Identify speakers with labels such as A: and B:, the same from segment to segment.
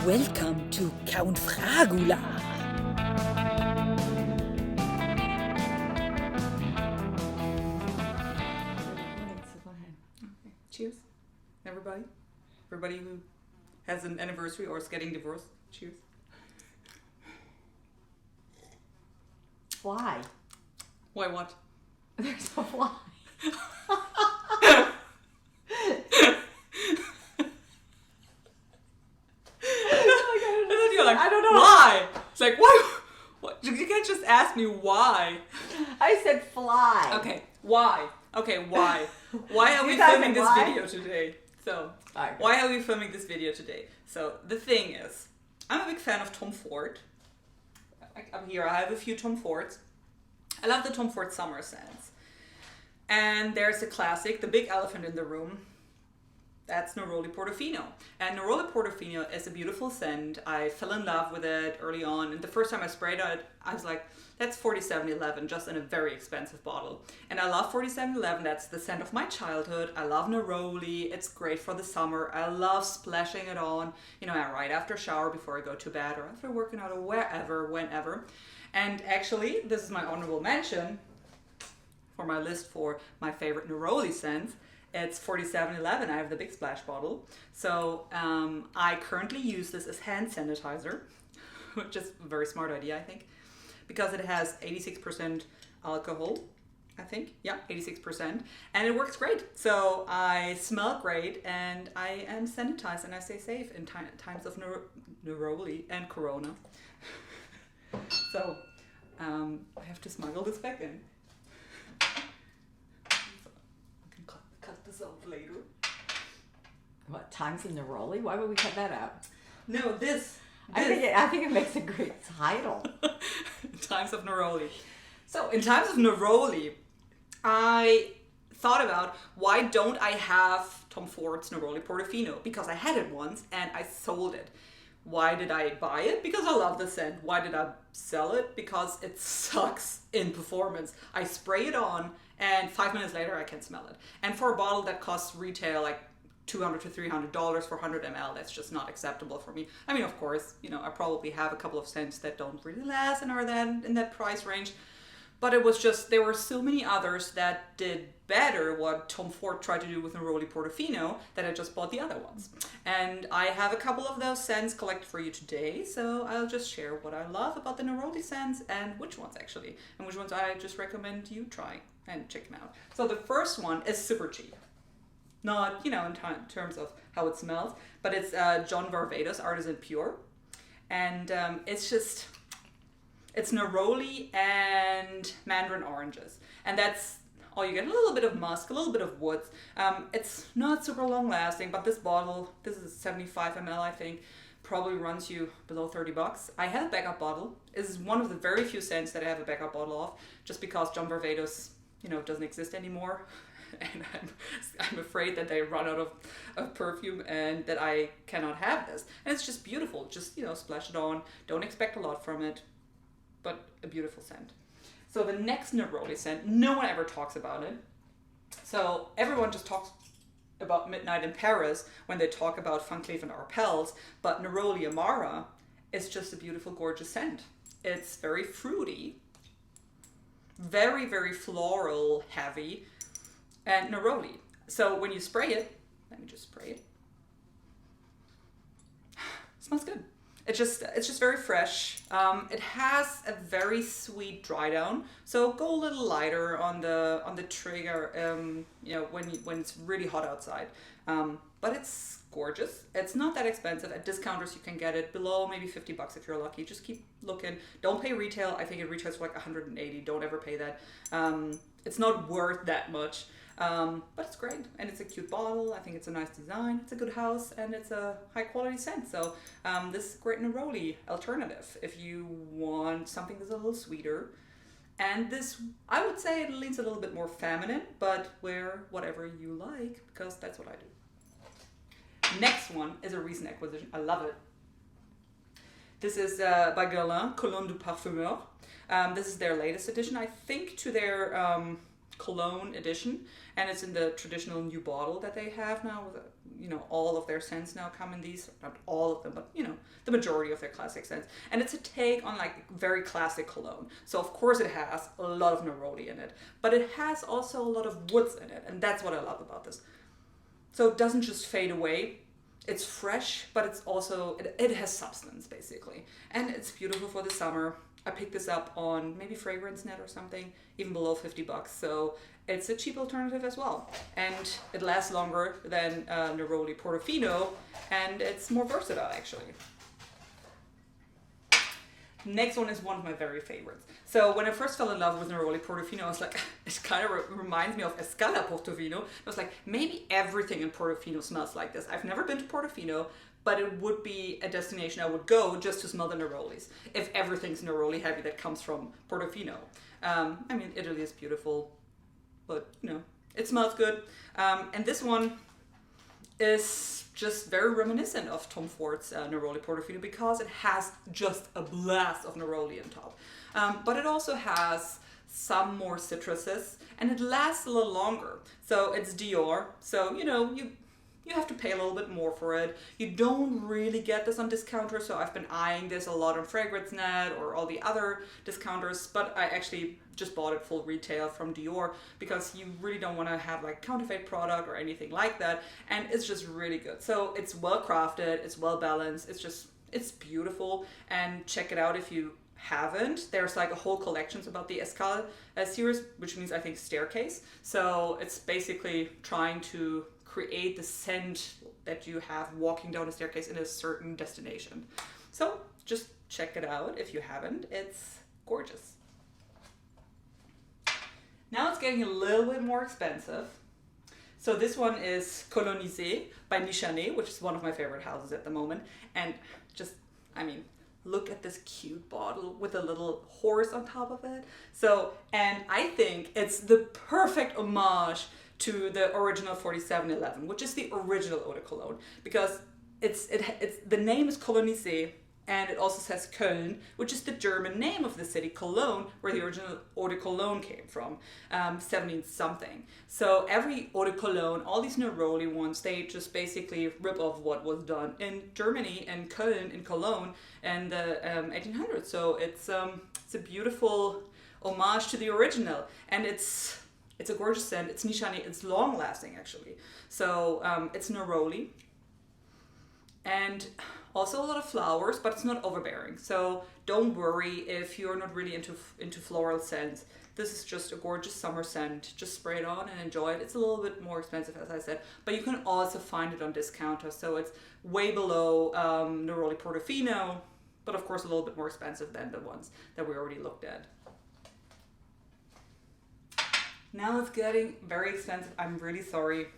A: Welcome to Count Fragula.
B: Cheers, everybody. Everybody who has an anniversary or is getting divorced. Cheers.
C: Fly.
B: Why what?
C: There's a fly.
B: I don't know. Why? It's like, why? What? You can't just ask me why.
C: I said fly.
B: Okay, why? Okay, why? Why are we
C: You guys
B: filming
C: know
B: this
C: why?
B: video today? So,
C: Okay.
B: why are we filming this video today? So, the thing is, I'm a big fan of Tom Ford. Up here, I have a few Tom Fords. I love the Tom Ford summer scents. And there's a classic, the big elephant in the room. That's Neroli Portofino. And Neroli Portofino is a beautiful scent. I fell in love with it early on. And the first time I sprayed it, I was like, that's 4711, just in a very expensive bottle. And I love 4711. That's the scent of my childhood. I love Neroli. It's great for the summer. I love splashing it on, right after shower, before I go to bed, or after working out, or wherever, whenever. And actually, this is my honorable mention for my list for my favorite Neroli scents. It's 4711. I have the big splash bottle. So I currently use this as hand sanitizer, which is a very smart idea, I think, because it has 86% alcohol, I think. Yeah, 86%. And it works great. So I smell great and I am sanitized and I stay safe in times of Neroli and Corona. So I have to smuggle this back in. Cut this out later.
C: What, times in Neroli? Why would we cut that out?
B: No, this.
C: I think it makes a great title.
B: Times of Neroli. So in times of Neroli, I thought about, why don't I have Tom Ford's Neroli Portofino? Because I had it once and I sold it. Why did I buy it? Because I love the scent. Why did I sell it? Because it sucks in performance. I spray it on and 5 minutes later I can smell it. And for a bottle that costs retail like $200 to $300 for 100 ml, that's just not acceptable for me. I mean, of course, I probably have a couple of scents that don't really last and are then in that price range. But it was just, there were so many others that did better what Tom Ford tried to do with Neroli Portofino that I just bought the other ones. And I have a couple of those scents collected for you today, so I'll just share what I love about the Neroli scents and which ones actually, and which ones I just recommend you trying and checking out. So the first one is super cheap. Not, in terms of how it smells, but it's John Varvatos Artisan Pure. And it's Neroli and mandarin oranges. And that's all you get. A little bit of musk, a little bit of woods. It's not super long lasting, but this bottle, this is 75 ml, I think, probably runs you below $30. I have a backup bottle. It's one of the very few scents that I have a backup bottle of, just because John Varvatos, doesn't exist anymore. And I'm afraid that they run out of perfume and that I cannot have this. And it's just beautiful. Just, splash it on. Don't expect a lot from it, but a beautiful scent. So the next Neroli scent, no one ever talks about it. So everyone just talks about Midnight in Paris when they talk about Van Cleef & Arpels, but Neroli Amara is just a beautiful, gorgeous scent. It's very fruity, very, very floral, heavy, and Neroli. So when you spray it, let me just spray it. It smells good. It's just very fresh. It has a very sweet dry down. So go a little lighter on the trigger. When it's really hot outside. But it's gorgeous. It's not that expensive. At discounters you can get it below maybe $50 if you're lucky. Just keep looking. Don't pay retail. I think it retails for like $180. Don't ever pay that. It's not worth that much. But it's great, and it's a cute bottle. I think it's a nice design, it's a good house, and it's a high quality scent. So this is a great Neroli alternative if you want something that's a little sweeter. And this, I would say, it leans a little bit more feminine, but wear whatever you like, because that's what I do. Next one is a recent acquisition. I love it. This is by Guerlain, Cologne du Parfumeur. This is their latest addition, I think, to their cologne edition, and it's in the traditional new bottle that they have now. With all of their scents now come in these, not all of them, but the majority of their classic scents. And it's a take on like very classic cologne. So of course it has a lot of neroli in it, but it has also a lot of woods in it, and that's what I love about this. So it doesn't just fade away. It's fresh, but it's also it has substance basically, and it's beautiful for the summer. I picked this up on maybe Fragrance Net or something, even below $50. So it's a cheap alternative as well. And it lasts longer than Neroli Portofino, and it's more versatile actually. Next one is one of my very favorites. So when I first fell in love with Neroli Portofino, I was like, it kind of reminds me of Escala Portofino. I was like, maybe everything in Portofino smells like this. I've never been to Portofino, but it would be a destination I would go just to smell the Nerolis, if everything's Neroli heavy that comes from Portofino. I mean, Italy is beautiful, but it smells good. And this one is just very reminiscent of Tom Ford's Neroli Portofino because it has just a blast of Neroli on top. But it also has some more citruses, and it lasts a little longer. So it's Dior, so you have to pay a little bit more for it. You don't really get this on discounters, so I've been eyeing this a lot on Fragrance Net or all the other discounters, but I actually just bought it full retail from Dior because you really don't want to have like counterfeit product or anything like that, and it's just really good. So it's well crafted, it's well balanced, it's beautiful, and check it out if you haven't. There's like a whole collections about the Escale series, which means I think staircase. So it's basically trying to create the scent that you have walking down a staircase in a certain destination. So just check it out if you haven't. It's gorgeous. Now it's getting a little bit more expensive. So this one is Colonisé by Nichané, which is one of my favorite houses at the moment. And look at this cute bottle with a little horse on top of it. And I think it's the perfect homage to the original 4711, which is the original eau de cologne, because it's the name is Colonisé, and it also says Köln, which is the German name of the city, Cologne, where the original eau de cologne came from, 17 something. So every eau de cologne, all these Neroli ones, they just basically rip off what was done in Germany and Köln, in Cologne, in the 1800s. So it's a beautiful homage to the original, and it's a gorgeous scent. It's Nichané. It's long lasting actually. So it's Neroli, and also a lot of flowers, but it's not overbearing. So don't worry if you're not really into floral scents. This is just a gorgeous summer scent. Just spray it on and enjoy it. It's a little bit more expensive, as I said, but you can also find it on discounters. So it's way below Neroli Portofino, but of course a little bit more expensive than the ones that we already looked at. Now it's getting very expensive. I'm really sorry.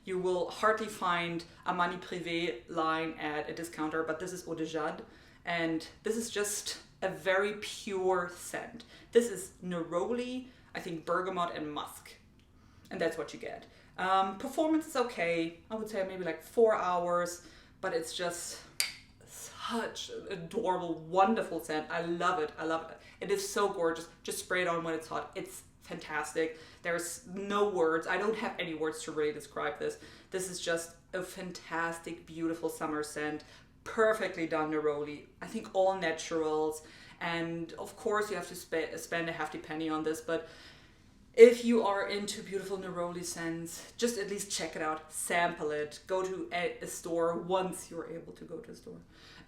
B: You will hardly find a Mani Privé line at a discounter, but this is Eau de Jade, and this is just a very pure scent. This is Neroli, I think bergamot and musk, and that's what you get. Performance is okay. I would say maybe like 4 hours, but it's just such an adorable, wonderful scent. I love it. I love it. It is so gorgeous. Just spray it on when it's hot. It's fantastic. There's no words. I don't have any words to really describe this. This is just a fantastic, beautiful summer scent. Perfectly done Neroli. I think all naturals. And of course you have to spend a hefty penny on this, but if you are into beautiful Neroli scents, just at least check it out, sample it, go to a store once you're able to go to a store,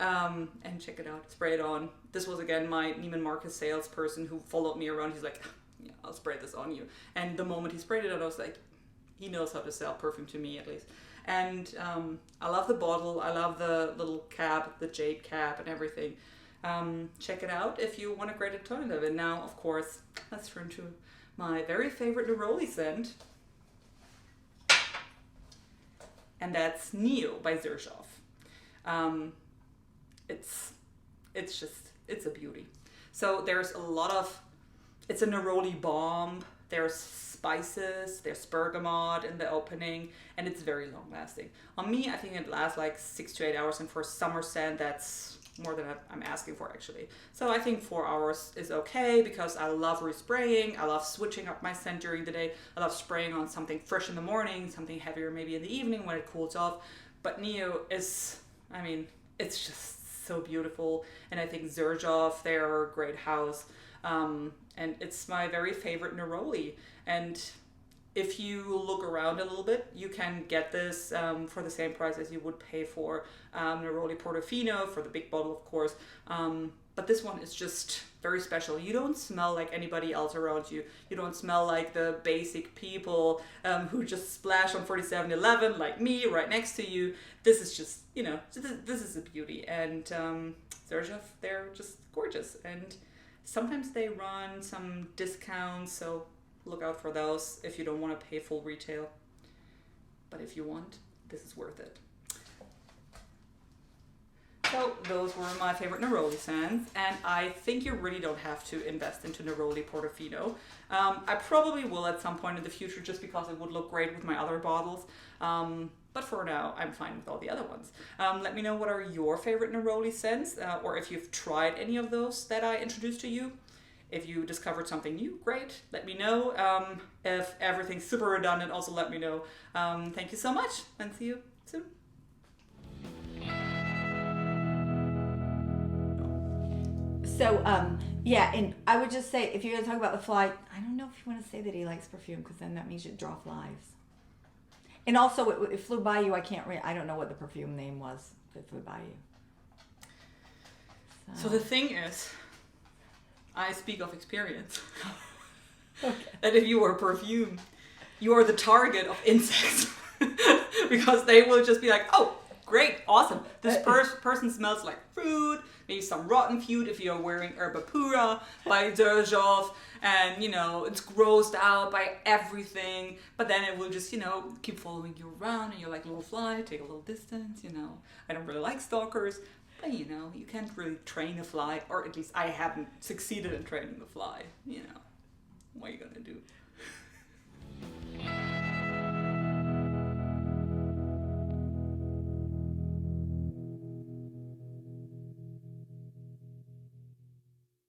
B: and check it out, spray it on. This was again my Neiman Marcus salesperson who followed me around. He's like, yeah, I'll spray this on you. And the moment he sprayed it on, I was like, he knows how to sell perfume, to me at least. And I love the bottle, I love the little cap, the jade cap and everything. Check it out if you want a great alternative. And now, of course, let's turn to my very favorite Neroli scent. And that's Neo by Xerjoff. It's a beauty. So there's a lot of, it's a Neroli bomb. There's spices, there's bergamot in the opening, and it's very long lasting. On me, I think it lasts like 6 to 8 hours, and for a summer scent, that's more than I'm asking for actually. So I think 4 hours is okay because I love respraying. I love switching up my scent during the day. I love spraying on something fresh in the morning, something heavier maybe in the evening when it cools off. But Neo is, I mean, it's just so beautiful. And I think Xerjoff, they're a great house. And it's my very favorite Neroli. And if you look around a little bit, you can get this for the same price as you would pay for Neroli Portofino, for the big bottle, of course. But this one is just very special. You don't smell like anybody else around you. You don't smell like the basic people who just splash on 4711 like me right next to you. This is just, you know, this is a beauty. And Xerjoff, they're just gorgeous. And sometimes they run some discounts, so look out for those if you don't want to pay full retail. But if you want, this is worth it. So those were my favorite Neroli scents, and I think you really don't have to invest into Neroli Portofino. I probably will at some point in the future just because it would look great with my other bottles. But for now, I'm fine with all the other ones. Let me know what are your favorite Neroli scents, or if you've tried any of those that I introduced to you. If you discovered something new, great, let me know. If everything's super redundant, also let me know. Thank you so much, and see you soon.
C: So, yeah, and I would just say, if you're going to talk about the fly, I don't know if you want to say that he likes perfume, because then that means you draw flies. And also, it flew by you. I don't know what the perfume name was that flew by you.
B: So the thing is, I speak of experience.
C: Okay.
B: That if you are perfume, you are the target of insects. Because they will just be like, oh, great, awesome. This person smells like fruit, maybe some rotten fruit if you're wearing Herba Pura by Xerjoff, and, you know, it's grossed out by everything. But then it will just, you know, keep following you around, and you're like a little fly, take a little distance, you know. I don't really like stalkers. But, you know, you can't really train a fly, or at least I haven't succeeded in training the fly, you know. What are you gonna do?